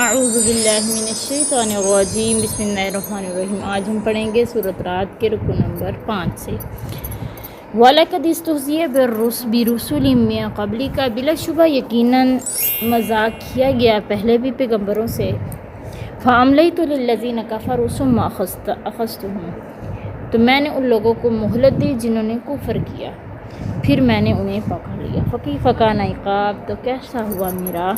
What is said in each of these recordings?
اعوذ باللہ من الشیطان الرجیم، بسم اللہ الرحمن الرحیم۔ آج ہم پڑھیں گے سورۃ رعد کے رکو نمبر 5 سے۔ وَلَقَدِ اسْتُهْزِئَ بِرُسُلٍ مِّن قَبْلِكَ، بلا شبہ یقیناً مذاق کیا گیا پہلے بھی پیغمبروں سے۔ فَأَمْلَيْتُ لِلَّذِينَ كَفَرُوا ثُمَّ أَخَذْتُهُمْ، تو میں نے ان لوگوں کو مہلت دی جنہوں نے کفر کیا، پھر میں نے انہیں پکڑ لیا۔ فَكَيْفَ كَانَ عِقَابِ، تو کیسا ہوا میرا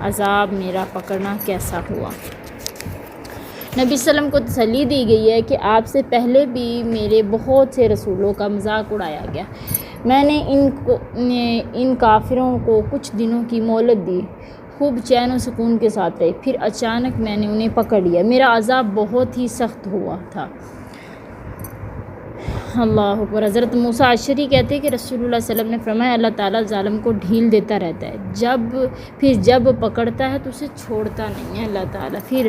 عذاب، میرا پکڑنا کیسا ہوا۔ نبی صلی اللہ علیہ وسلم کو تسلی دی گئی ہے کہ آپ سے پہلے بھی میرے بہت سے رسولوں کا مذاق اڑایا گیا۔ میں نے ان کافروں کو کچھ دنوں کی مہلت دی، خوب چین و سکون کے ساتھ رہے، پھر اچانک میں نے انہیں پکڑ لیا۔ میرا عذاب بہت ہی سخت ہوا تھا۔ اللہ اکبر۔ حضرت موسیٰ اشعری کہتے ہیں کہ رسول اللہ صلی اللہ علیہ وسلم نے فرمایا، اللہ تعالیٰ ظالم کو ڈھیل دیتا رہتا ہے، پھر جب پکڑتا ہے تو اسے چھوڑتا نہیں ہے اللہ تعالیٰ۔ پھر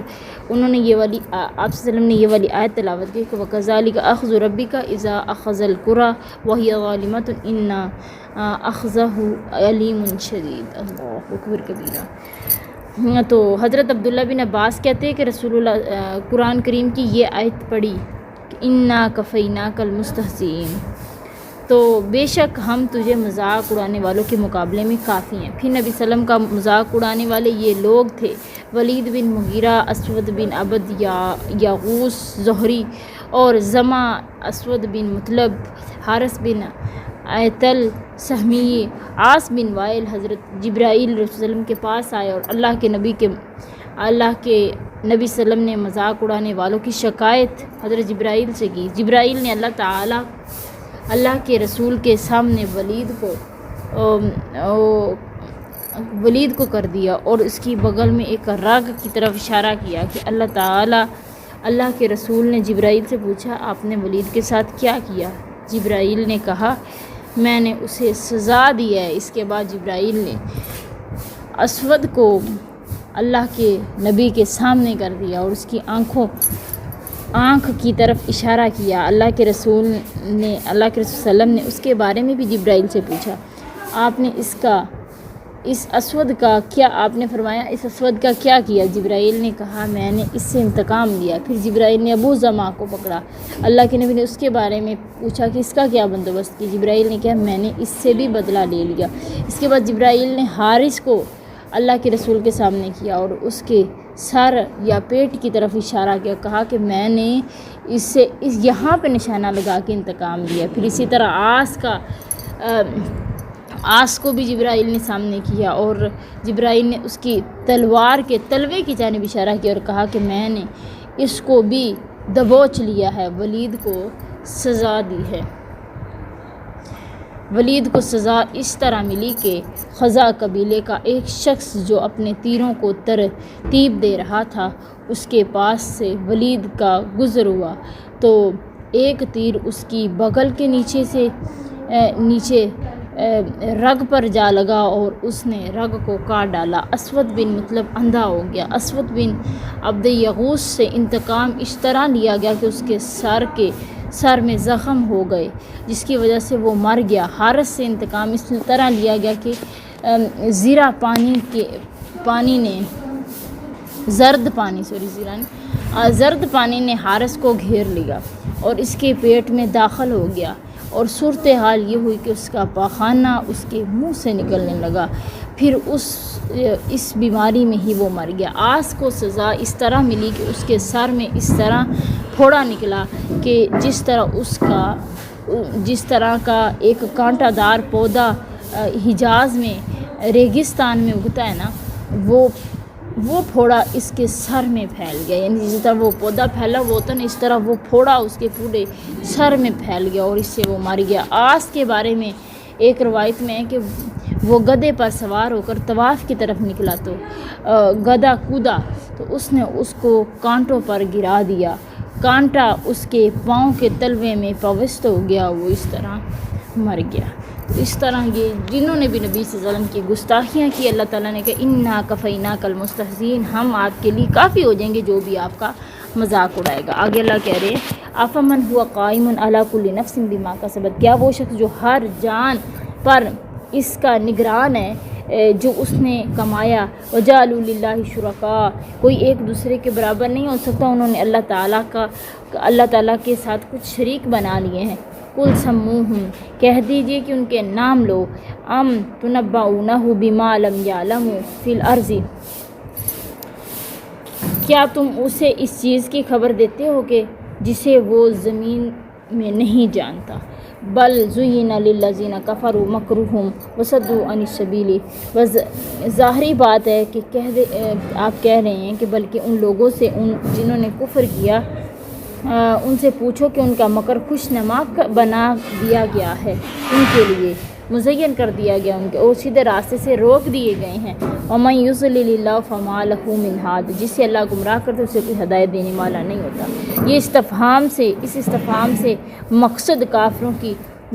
انہوں نے یہ والی آپ صلی اللہ علیہ وسلم نے یہ والی آیت تلاوت کی کہ وَكَذَلِكَ أَخْذُ رَبِّكَ إِذَا أَخَذَ الْقُرَىٰ وَهِيَ ظَالِمَةٌ إِنَّ أَخْذَهُ أَلِيمٌ شَدِيدٌ۔ اللہ اکبر کبیرہ۔ تو حضرت عبداللہ بن عباس کہتے ہیں کہ رسول اللہ قرآن کریم کی یہ آیت پڑھی، اِنَّا كَفَيْنَاكَ الْمُسْتَهْزِئِينَ، تو بے شک ہم تجھے مذاق اڑانے والوں کے مقابلے میں کافی ہیں۔ پھر نبی صلی اللہ علیہ وسلم کا مذاق اڑانے والے یہ لوگ تھے: ولید بن مغیرہ، اسود بن عبد یغوث زہری اور زما، اسود بن مطلب، حارث بن ایتل سہمی، عاص بن وائل۔ حضرت جبرائیل رسول اللہ علیہ وسلم کے پاس آئے اور اللہ کے نبی صلی اللہ علیہ وسلم نے مذاق اڑانے والوں کی شکایت حضرت جبرائیل سے کی۔ جبرائیل نے اللہ کے رسول کے سامنے ولید کو کر دیا اور اس کی بغل میں ایک رگ کی طرف اشارہ کیا کہ اللہ کے رسول نے جبرائیل سے پوچھا، آپ نے ولید کے ساتھ کیا کیا؟ جبرائیل نے کہا، میں نے اسے سزا دی ہے۔ اس کے بعد جبرائیل نے اسود کو اللہ کے نبی کے سامنے کر دیا اور اس کی آنکھ کی طرف اشارہ کیا۔ اللہ کے رسول صلی اللہ علیہ وسلم نے اس کے بارے میں بھی جبرائیل سے پوچھا، آپ نے اس اسود کا کیا، آپ نے فرمایا اس اسود کا کیا کیا؟ جبرائیل نے کہا، میں نے اس سے انتقام لیا۔ پھر جبرائیل نے ابو زما کو پکڑا۔ اللہ کے نبی نے اس کے بارے میں پوچھا کہ اس کا کیا بندوبست کی؟ جبرائیل نے کہا، میں نے اس سے بھی بدلہ لے لیا۔ اس کے بعد جبرائیل نے حارث کو اللہ کے رسول کے سامنے کیا اور اس کے سر یا پیٹ کی طرف اشارہ کیا، کہا کہ میں نے اس سے یہاں پہ نشانہ لگا کے انتقام لیا۔ پھر اسی طرح آس کو بھی جبرائیل نے سامنے کیا اور جبرائیل نے اس کی تلوار کے تلوے کی جانب اشارہ کیا اور کہا کہ میں نے اس کو بھی دبوچ لیا ہے، ولید کو سزا دی ہے۔ ولید کو سزا اس طرح ملی کہ خزا قبیلے کا ایک شخص جو اپنے تیروں کو ترتیب دے رہا تھا، اس کے پاس سے ولید کا گزر ہوا تو ایک تیر اس کی بغل کے نیچے رگ پر جا لگا اور اس نے رگ کو کاٹ ڈالا۔ اسود بن مطلب اندھا ہو گیا۔ اسود بن عبد یغوث سے انتقام اس طرح لیا گیا کہ اس کے سر میں زخم ہو گئے جس کی وجہ سے وہ مر گیا۔ حارث سے انتقام اس طرح لیا گیا کہ زرد پانی نے حارث کو گھیر لیا اور اس کے پیٹ میں داخل ہو گیا اور صورتحال یہ ہوئی کہ اس کا پاخانہ اس کے منہ سے نکلنے لگا، پھر اس بیماری میں ہی وہ مر گیا۔ آس کو سزا اس طرح ملی کہ اس کے سر میں اس طرح پھوڑا نکلا کہ جس طرح کا ایک کانٹا دار پودا حجاز میں ریگستان میں اگتا ہے نا، وہ پھوڑا اس کے سر میں پھیل گیا، یعنی جس طرح وہ پودا پھیلا وہ ہوتا نا، اس طرح وہ پھوڑا اس کے پورے سر میں پھیل گیا اور اس سے وہ مر گیا۔ آس کے بارے میں ایک روایت میں ہے کہ وہ گدھے پر سوار ہو کر طواف کی طرف نکلا تو گدھا کودا تو اس نے اس کو کانٹوں پر گرا دیا، کانٹا اس کے پاؤں کے تلوے میں پیوست ہو گیا، وہ اس طرح مر گیا۔ تو اس طرح یہ جنہوں نے بھی نبی صلی اللہ علیہ وسلم کی گستاخیاں کی، اللہ تعالیٰ نے کہا اِنَّا كَفَيْنَاكَ الْمُسْتَهْزِئِينَ، ہم آپ کے لیے کافی ہو جائیں گے جو بھی آپ کا مذاق اڑائے گا۔ آگے اللہ کہہ رہے ہیں أَفَمَنْ هُوَ قَائِمٌ عَلَىٰ كُلِّ نَفْسٍ بِمَا كَسَبَتْ، کیا وہ شخص جو ہر جان پر اس کا نگران ہے جو اس نے کمایا، وجعلوا للہ شرکاء، کوئی ایک دوسرے کے برابر نہیں ہو سکتا، انہوں نے اللہ تعالیٰ کے ساتھ کچھ شریک بنا لیے ہیں۔ قل سموہم، کہہ دیجئے کہ ان کے نام لو، ام تنبؤونہ بما لم یعلموا فی الارض، کیا تم اسے اس چیز کی خبر دیتے ہو کہ جسے وہ زمین میں نہیں جانتا؟ بل زین للذین کفروا مکرہم وصدوا عن السبیل، بس ظاہری بات ہے کہ آپ کہہ رہے ہیں کہ بلکہ ان لوگوں سے جنہوں نے کفر کیا ان سے پوچھو کہ ان کا مکر خوشنما بنا دیا گیا ہے، ان کے لیے مزین کر دیا گیا، ان کے اور سیدھے راستے سے روک دیے گئے ہیں۔ وَمَن يُضْلِلِ اللَّهُ فَمَا لَهُ مِنْ هَادٍ، جسے اللہ گمراہ کرتے اسے کوئی ہدایت دینے والا نہیں ہوتا۔ یہ اس استفہام سے مقصد کافروں کی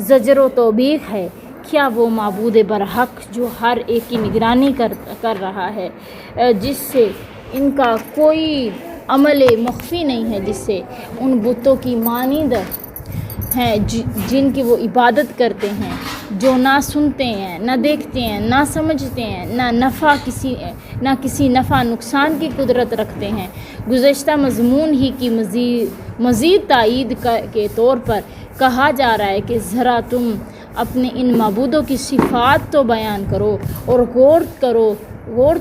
زجر و توبیخ ہے۔ کیا وہ معبود برحق جو ہر ایک کی نگرانی کر رہا ہے، جس سے ان کا کوئی عمل مخفی نہیں ہے، جس سے ان بتوں کی مانند ہیں جن کی وہ عبادت کرتے ہیں، جو نہ سنتے ہیں، نہ دیکھتے ہیں، نہ سمجھتے ہیں، نہ کسی نفع نقصان کی قدرت رکھتے ہیں۔ گزشتہ مضمون ہی کی مزید تائید کے طور پر کہا جا رہا ہے کہ ذرا تم اپنے ان معبودوں کی صفات تو بیان کرو اور غور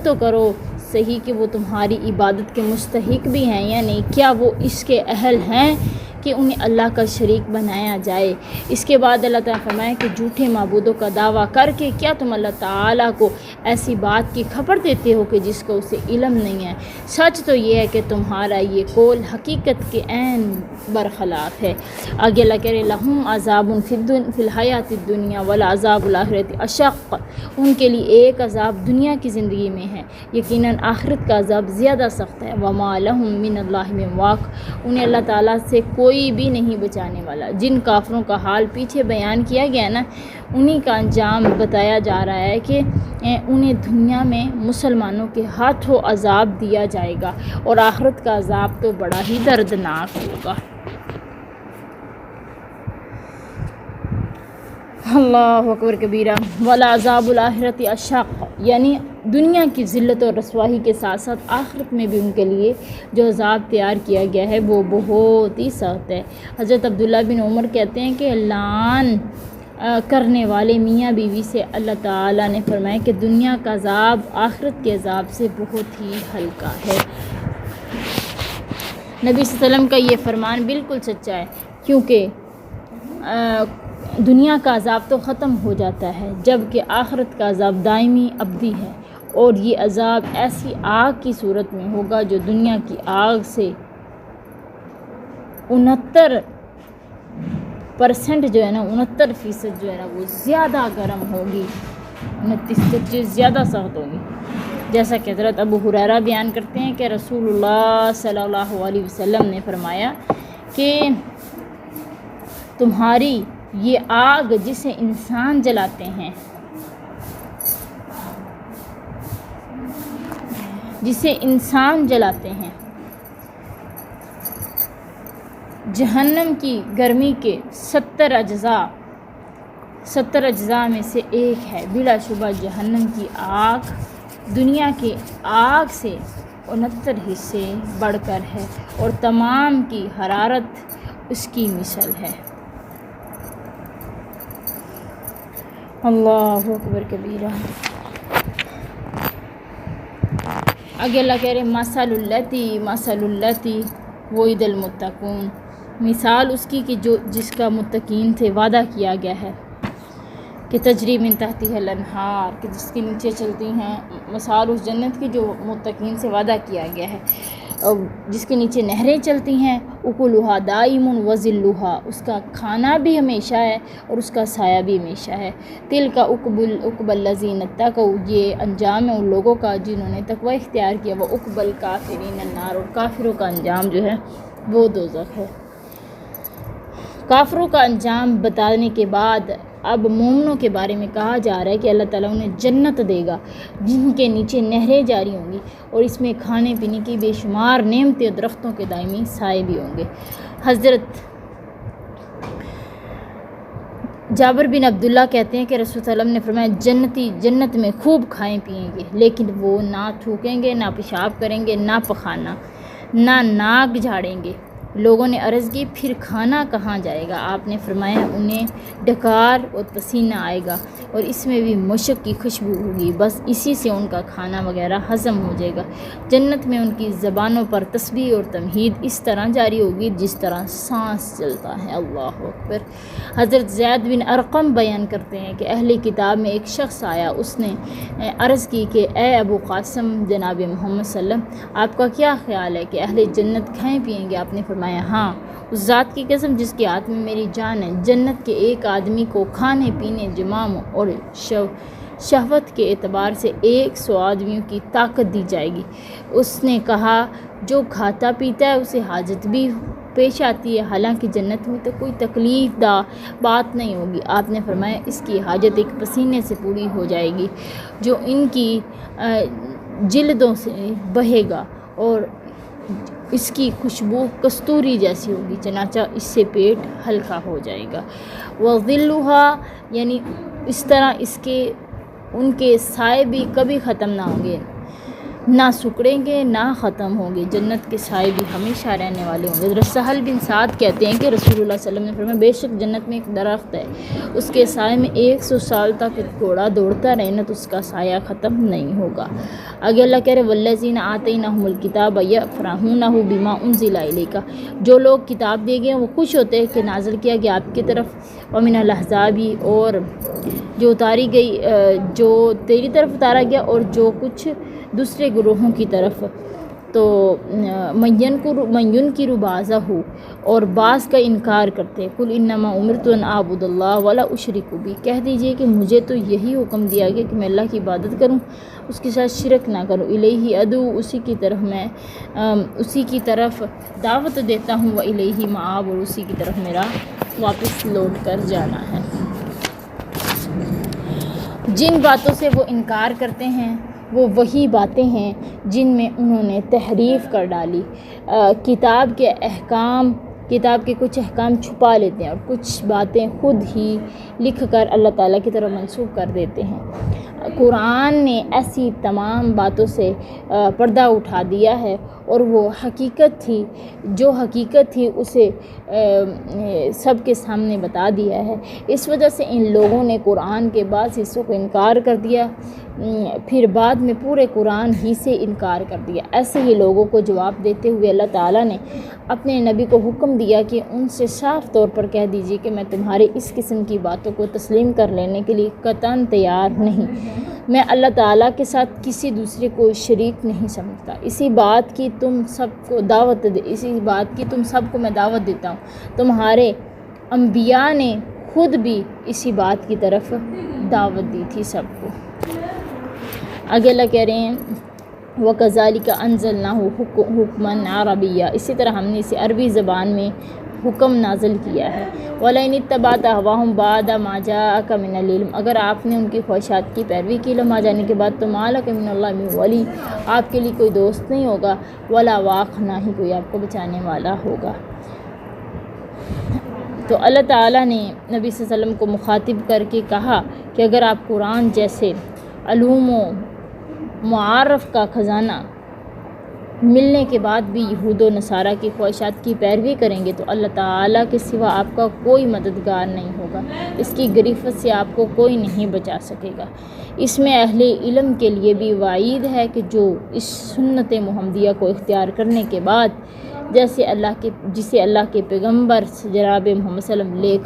تو کرو صحیح کہ وہ تمہاری عبادت کے مستحق بھی ہیں یا نہیں، کیا وہ اس کے اہل ہیں کہ انہیں اللہ کا شریک بنایا جائے۔ اس کے بعد اللہ تعالیٰ فرمائے کہ جھوٹے معبودوں کا دعویٰ کر کے کیا تم اللہ تعالیٰ کو ایسی بات کی خبر دیتے ہو کہ جس کو اسے علم نہیں ہے؟ سچ تو یہ ہے کہ تمہارا یہ قول حقیقت کے عین برخلاف ہے۔ آگے اللہ کہہ رہے لہم عذاب فی الحیات الدنیا والعذاب الآخرۃ اشق، ان کے لیے ایک عذاب دنیا کی زندگی میں ہے، یقیناً آخرت کا عذاب زیادہ سخت ہے۔ وما لہم من اللہ من واق، انہیں اللہ تعالیٰ سے کوئی بھی نہیں بچانے والا۔ جن کافروں کا حال پیچھے بیان کیا گیا نا، انہی کا انجام بتایا جا رہا ہے کہ انہیں دنیا میں مسلمانوں کے ہاتھوں عذاب دیا جائے گا اور آخرت کا عذاب تو بڑا ہی دردناک ہوگا۔ اللہ اکبر کبیرہ۔ والعذاب الآخرۃ اشق، یعنی دنیا کی ذلت اور رسوائی کے ساتھ ساتھ آخرت میں بھی ان کے لیے جو عذاب تیار کیا گیا ہے وہ بہت ہی سخت ہے۔ حضرت عبداللہ بن عمر کہتے ہیں کہ اعلان کرنے والے میاں بیوی سے اللہ تعالیٰ نے فرمایا کہ دنیا کا عذاب آخرت کے عذاب سے بہت ہی ہلکا ہے۔ نبی صلی اللہ علیہ وسلم کا یہ فرمان بالکل سچا ہے، کیونکہ دنیا کا عذاب تو ختم ہو جاتا ہے جبکہ آخرت کا عذاب دائمی ابدی ہے، اور یہ عذاب ایسی آگ کی صورت میں ہوگا جو دنیا کی آگ سے 69% جو ہے نا 69% جو ہے نا وہ زیادہ گرم ہوگی، 29 زیادہ سخت ہوگی۔ جیسا کہ حضرت ابو ہریرہ بیان کرتے ہیں کہ رسول اللہ صلی اللہ علیہ وسلم نے فرمایا کہ تمہاری یہ آگ جسے انسان جلاتے ہیں، جہنم کی گرمی کے 70 اجزاء میں سے ایک ہے۔ بلا شبہ جہنم کی آگ دنیا کی آگ سے 69 حصے بڑھ کر ہے اور تمام کی حرارت اس کی مثل ہے۔ اللہ اکبر کبیرہ۔ آگے اللہ کہہ رہے مثل التی وعد المتقون، مثال اس کی کہ جس کا متقین سے وعدہ کیا گیا ہے کہ تجری من تحتها الانہار، کہ جس کے نیچے چلتی ہیں، مثال اس جنت کی جو متقین سے وعدہ کیا گیا ہے، اور جس کے نیچے نہریں چلتی ہیں، اکلھا دائم وظلھا، اس کا کھانا بھی ہمیشہ ہے اور اس کا سایہ بھی ہمیشہ ہے۔ تلک عقبی الذین اتقوا، یہ انجام ہے ان لوگوں کا جنہوں نے تقوی اختیار کیا، وعقبی الکافرین النار، اور کافروں کا انجام جو ہے وہ دوزخ ہے۔ کافروں کا انجام بتانے کے بعد اب مومنوں کے بارے میں کہا جا رہا ہے کہ اللہ تعالیٰ انہیں جنت دے گا جن کے نیچے نہریں جاری ہوں گی، اور اس میں کھانے پینے کی بے شمار نعمتیں، درختوں کے دائمی سائے بھی ہوں گے۔ حضرت جابر بن عبداللہ کہتے ہیں کہ رسول صلی اللہ علیہ وسلم نے فرمایا جنتی جنت میں خوب کھائیں پئیں گے، لیکن وہ نہ تھوکیں گے، نہ پیشاب کریں گے، نہ پخانا، نہ ناک جھاڑیں گے۔ لوگوں نے عرض کی پھر کھانا کہاں جائے گا؟ آپ نے فرمایا انہیں ڈکار اور پسینہ آئے گا اور اس میں بھی مشک کی خوشبو ہوگی، بس اسی سے ان کا کھانا وغیرہ ہضم ہو جائے گا۔ جنت میں ان کی زبانوں پر تسبیح اور تمہید اس طرح جاری ہوگی جس طرح سانس چلتا ہے۔ اللہ اکبر۔ حضرت زید بن ارقم بیان کرتے ہیں کہ اہل کتاب میں ایک شخص آیا، اس نے عرض کی کہ اے ابو قاسم جناب محمد صلی اللہ علیہ وسلم، آپ کا کیا خیال ہے کہ اہل جنت کھائیں پئیں گے؟ آپ نے فرمایا ہاں، اس ذات کی قسم جس کے ہاتھ میں میری جان ہے، جنت کے ایک آدمی کو کھانے پینے، جمام اور شہوت کے اعتبار سے 100 آدمیوں کی طاقت دی جائے گی۔ اس نے کہا جو کھاتا پیتا ہے اسے حاجت بھی پیش آتی ہے، حالانکہ جنت میں تو کوئی تکلیف دہ بات نہیں ہوگی۔ آپ نے فرمایا اس کی حاجت ایک پسینے سے پوری ہو جائے گی جو ان کی جلدوں سے بہے گا اور اس کی خوشبو کستوری جیسی ہوگی، چنانچہ اس سے پیٹ ہلکا ہو جائے گا۔ وَظِلُّهَا، یعنی اس طرح ان کے سائے بھی کبھی ختم نہ ہوں گے، نہ سکڑیں گے نہ ختم ہوں گے، جنت کے سائے بھی ہمیشہ رہنے والے ہوں گے۔ حضرت سہل بن سعد کہتے ہیں کہ رسول اللہ صلی اللہ علیہ وسلم نے فرمایا بے شک جنت میں ایک درخت ہے، اس کے سائے میں 100 سال تک ایک گھوڑا دوڑتا رہے نہ تو اس کا سایہ ختم نہیں ہوگا۔ آگے اللہ کہہ رہے والذین آتیناہم الکتاب یفرحون بما انزل الیک، جو لوگ کتاب دیے گئے وہ خوش ہوتے ہیں کہ نازل کیا گیا آپ کی طرف، ومن الاحزاب، اور جو اتاری گئی جو تیری طرف اتارا گیا اور جو کچھ دوسرے گروہوں کی طرف، تو من ینکر بعضہ، اور بعض کا انکار کرتے، قل انما امرت ان اعبد اللہ ولا اشرک بہ، کہہ دیجئے کہ مجھے تو یہی حکم دیا گیا کہ میں اللہ کی عبادت کروں، اس کے ساتھ شرک نہ کروں، الیہ ادعو، اسی کی طرف دعوت دیتا ہوں، و الیہ مآب، اور اسی کی طرف میرا واپس لوٹ کر جانا ہے۔ جن باتوں سے وہ انکار کرتے ہیں وہ وہی باتیں ہیں جن میں انہوں نے تحریف کر ڈالی۔ کتاب کے کچھ احکام چھپا لیتے ہیں اور کچھ باتیں خود ہی لکھ کر اللہ تعالیٰ کی طرف منسوب کر دیتے ہیں۔ قرآن نے ایسی تمام باتوں سے پردہ اٹھا دیا ہے اور وہ جو حقیقت تھی اسے سب کے سامنے بتا دیا ہے۔ اس وجہ سے ان لوگوں نے قرآن کے بعض حصوں کو انکار کر دیا، پھر بعد میں پورے قرآن ہی سے انکار کر دیا۔ ایسے ہی لوگوں کو جواب دیتے ہوئے اللہ تعالیٰ نے اپنے نبی کو حکم دیا کہ ان سے صاف طور پر کہہ دیجیے کہ میں تمہارے اس قسم کی باتوں کو تسلیم کر لینے کے لیے قطعاً تیار نہیں، میں اللہ تعالیٰ کے ساتھ کسی دوسرے کو شریک نہیں سمجھتا۔ اسی بات کی تم سب کو میں دعوت دیتا ہوں، تمہارے انبیاء نے خود بھی اسی بات کی طرف دعوت دی تھی سب کو۔ آگے اللہ کہہ رہے ہیں وَكَذَلِكَ أَنزَلْنَاهُ حُكْمًا عَرَبِيًّا، اسی طرح ہم نے اسے عربی زبان میں حکم نازل کیا ہے۔ وَلَئِنِ اتَّبَعْتَ أَهْوَاءَهُمْ بَعْدَ مَا جَاءَكَ مِنَ الْعِلْمِ، اگر آپ نے ان کی خواہشات کی پیروی کی علم آ جانے کے بعد تو مَا لَكَ مِنَ اللَّهِ مِن وَلِيٍّ، آپ کے لیے کوئی دوست نہیں ہوگا، وَلَا وَاقٍ، نہ ہی کوئی آپ کو بچانے والا ہوگا۔ تو اللہ تعالیٰ نے نبی صلی اللہ علیہ وسلم کو مخاطب کر کے کہا کہ اگر آپ قرآن جیسے علوم و معارف کا خزانہ ملنے کے بعد بھی یہود و نصارہ کی خواہشات کی پیروی کریں گے تو اللہ تعالیٰ کے سوا آپ کا کوئی مددگار نہیں ہوگا، اس کی گرفت سے آپ کو کوئی نہیں بچا سکے گا۔ اس میں اہل علم کے لیے بھی وعید ہے کہ جو اس سنت محمدیہ کو اختیار کرنے کے بعد جسے اللہ کے پیغمبر جناب محمد صلی اللہ علیہ وسلم لے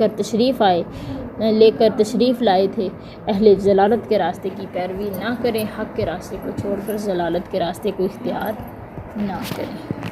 کر تشریف لائے تھے، اہل ضلالت کے راستے کی پیروی نہ کریں، حق کے راستے کو چھوڑ کر ضلالت کے راستے کو اختیار نہ کریں۔